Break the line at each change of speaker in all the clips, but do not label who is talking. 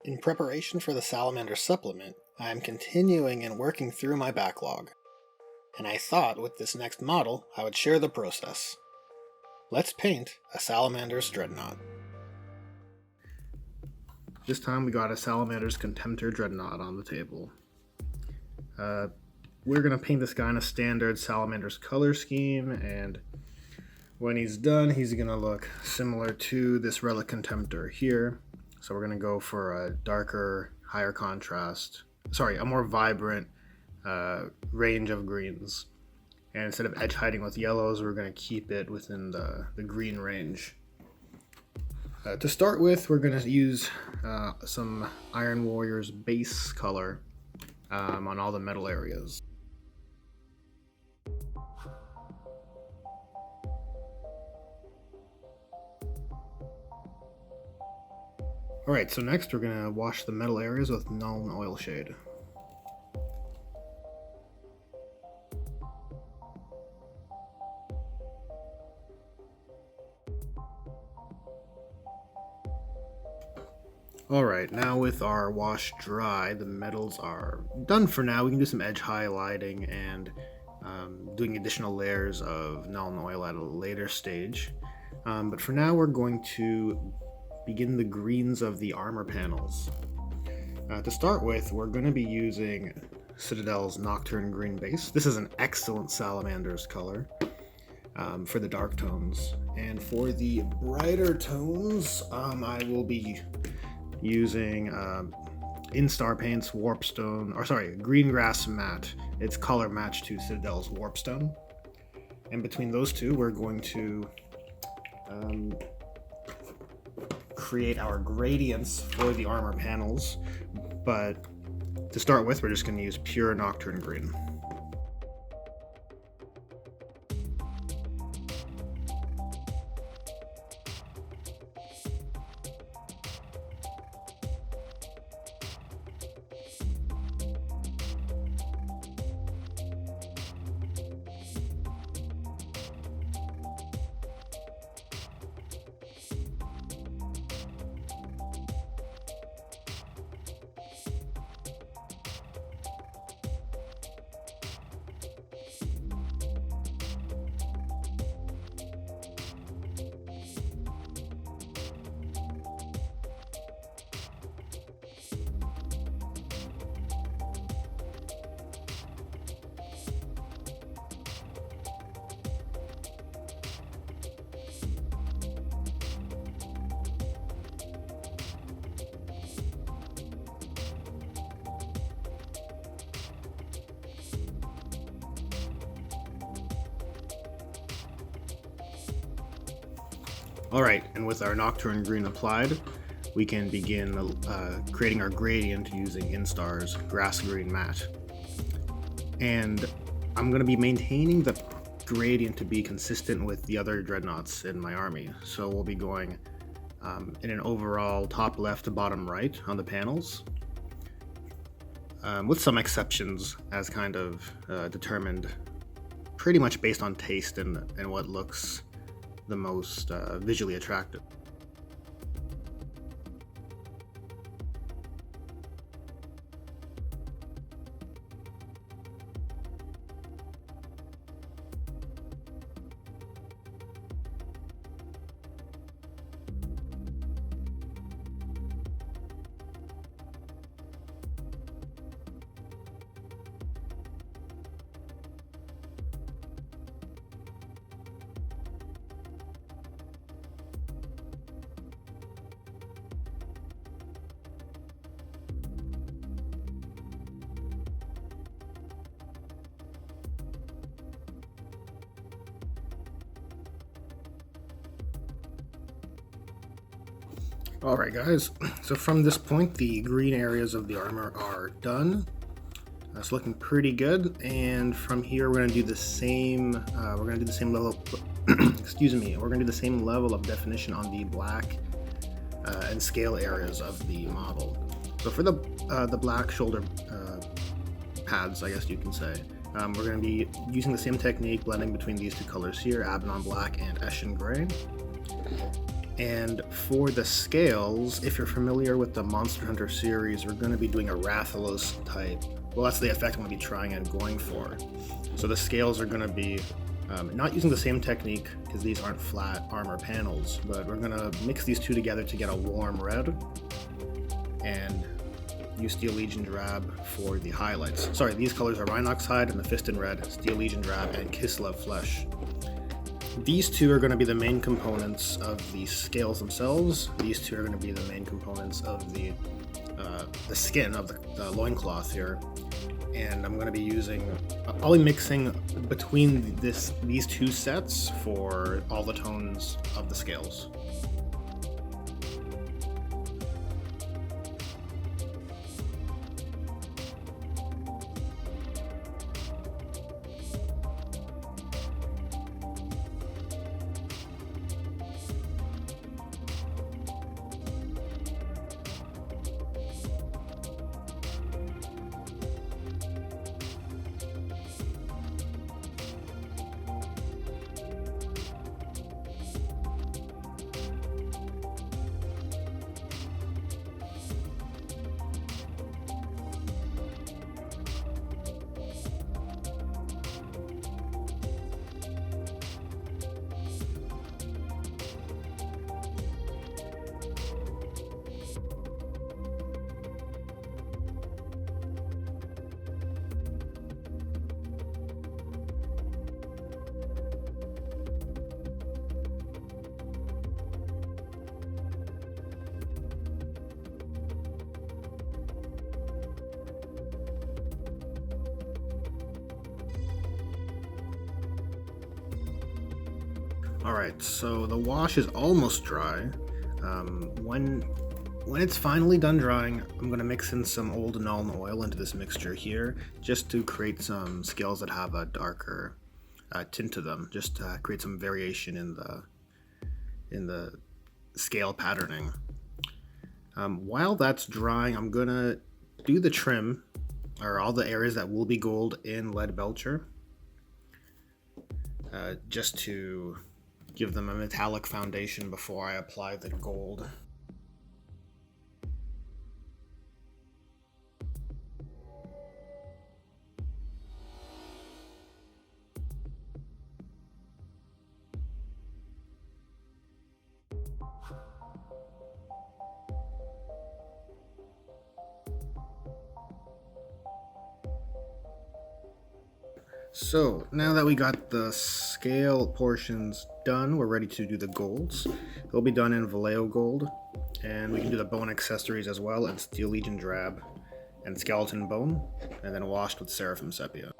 In preparation for the Salamander supplement, I am continuing and working through my backlog, and I thought with this next model I would share the process. Let's paint a Salamanders Dreadnought. This time we got a Salamanders Contemptor Dreadnought on the table. We're going to paint this guy in a standard Salamanders color scheme, and when he's done, he's going to look similar to this Relic Contemptor here. So we're going to go for a darker, higher contrast, a more vibrant range of greens. And instead of edge hiding with yellows, we're going to keep it within the green range. To start with, we're going to use some Iron Warrior's base color on all the metal areas. Alright, so next we're going to wash the metal areas with Null Oil Shade. Alright, now with our wash dry, the metals are done for now. We can do some edge highlighting and doing additional layers of Null Oil at a later stage. But for now we're going to begin the greens of the armor panels. To start with, we're going to be using Citadel's Nocturne Green base. This is an excellent Salamander's color for the dark tones. And for the brighter tones, I will be using Instar Paint's Greengrass Matte. It's color matched to Citadel's Warpstone. And between those two, we're going to create our gradients for the armor panels, but to start with, we're just going to use pure Nocturne Green. Alright, and with our Nocturne Green applied, we can begin creating our gradient using Instar's Grass Green Matte. And I'm going to be maintaining the gradient to be consistent with the other dreadnoughts in my army. So we'll be going in an overall top left to bottom right on the panels, with some exceptions as kind of determined pretty much based on taste and what looks the most visually attractive. Alright guys, so from this point the green areas of the armor are done. It's looking pretty good, and from here we're going to do the same level of, excuse me, we're going to do the same level of definition on the black and scale areas of the model. So for the black shoulder pads, I guess you can say, we're going to be using the same technique, blending between these two colors here, Abaddon Black and Eshin Gray. And for the scales, if you're familiar with the Monster Hunter series, we're going to be doing a Rathalos type. Well, that's the effect I'm going to be trying and going for. So the scales are going to be not using the same technique, because these aren't flat armor panels, but we're going to mix these two together to get a warm red, and use Steel Legion Drab for the highlights. Sorry, these colors are Rhinox Hide and the Fist and Red, Steel Legion Drab, and Kislev Flesh. These two are going to be the main components of the scales themselves. These two are going to be the main components of the skin of the loincloth here. And I'm going to be using, I'll be mixing between these two sets for all the tones of the scales. Alright, so the wash is almost dry. When it's finally done drying, I'm going to mix in some old Nuln oil into this mixture here, just to create some scales that have a darker tint to them, just to create some variation in the scale patterning. While that's drying, I'm going to do the trim, or all the areas that will be gold in Lead Belcher, just to give them a metallic foundation before I apply the gold. So now that we got the scale portions done, we're ready to do the golds. They'll be done in Vallejo gold, and we can do the bone accessories as well in Steel Legion Drab and Skeleton Bone, and then washed with Seraphim Sepia.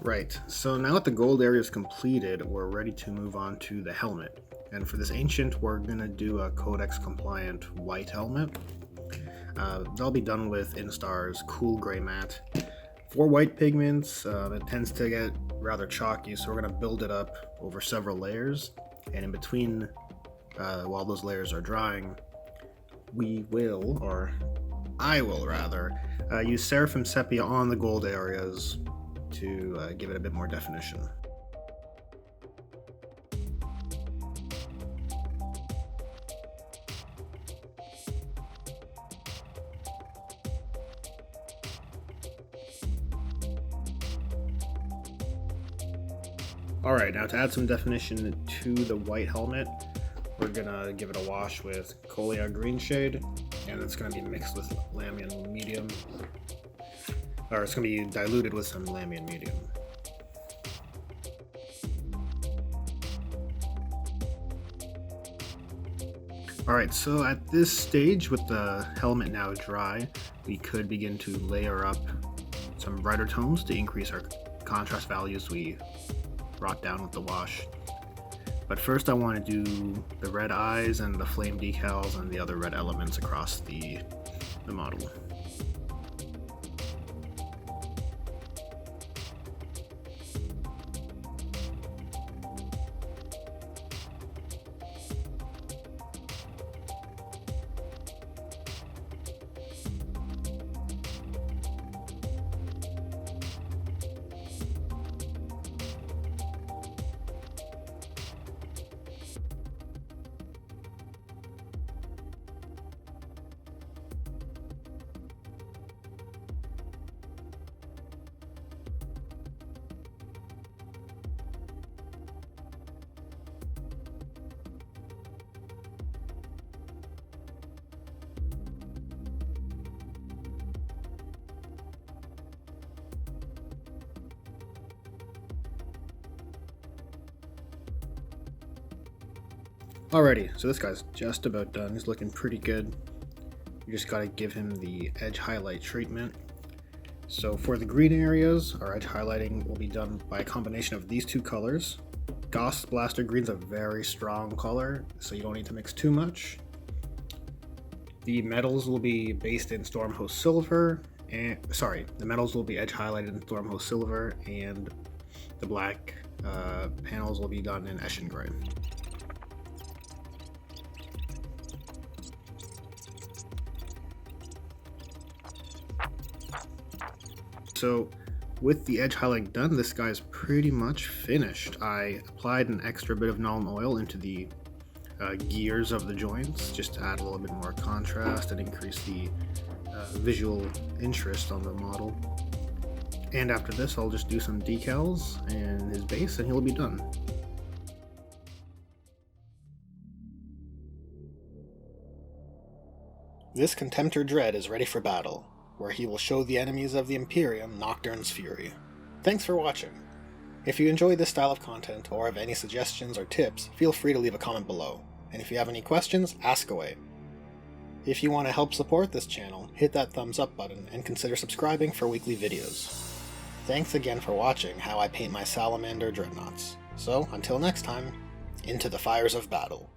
Right, so now that the gold area is completed, we're ready to move on to the helmet. And for this ancient, we're going to do a Codex compliant white helmet. They'll be done with Instar's Cool Gray Matte. For white pigments, it tends to get rather chalky, so we're going to build it up over several layers. And in between, while those layers are drying, we will, or I will rather, use Seraphim Sepia on the gold areas to give it a bit more definition. Alright, now to add some definition to the white helmet, we're gonna give it a wash with Colia Green Shade, and it's gonna be mixed with Lamian Medium. Or it's going to be diluted with some Lamian Medium. Alright, so at this stage, with the helmet now dry, we could begin to layer up some brighter tones to increase our contrast values we brought down with the wash. But first I want to do the red eyes and the flame decals and the other red elements across the model. Alrighty, so this guy's just about done. He's looking pretty good. You just gotta give him the edge highlight treatment. So for the green areas, our edge highlighting will be done by a combination of these two colors. Gauss Blaster Green's a very strong color, so you don't need to mix too much. The metals will be based in Stormhost Silver, and the metals will be edge highlighted in Stormhost Silver, and the black panels will be done in Eshin Gray. So with the edge highlighting done, this guy's pretty much finished. I applied an extra bit of Nuln Oil into the gears of the joints just to add a little bit more contrast and increase the visual interest on the model. And after this, I'll just do some decals in his base and he'll be done. This Contemptor Dread is ready for battle, where he will show the enemies of the Imperium Nocturne's fury. Thanks for watching. If you enjoy this style of content or have any suggestions or tips, feel free to leave a comment below. And if you have any questions, ask away. If you want to help support this channel, hit that thumbs up button and consider subscribing for weekly videos. Thanks again for watching how I paint my Salamander Dreadnoughts. So, until next time, into the fires of battle.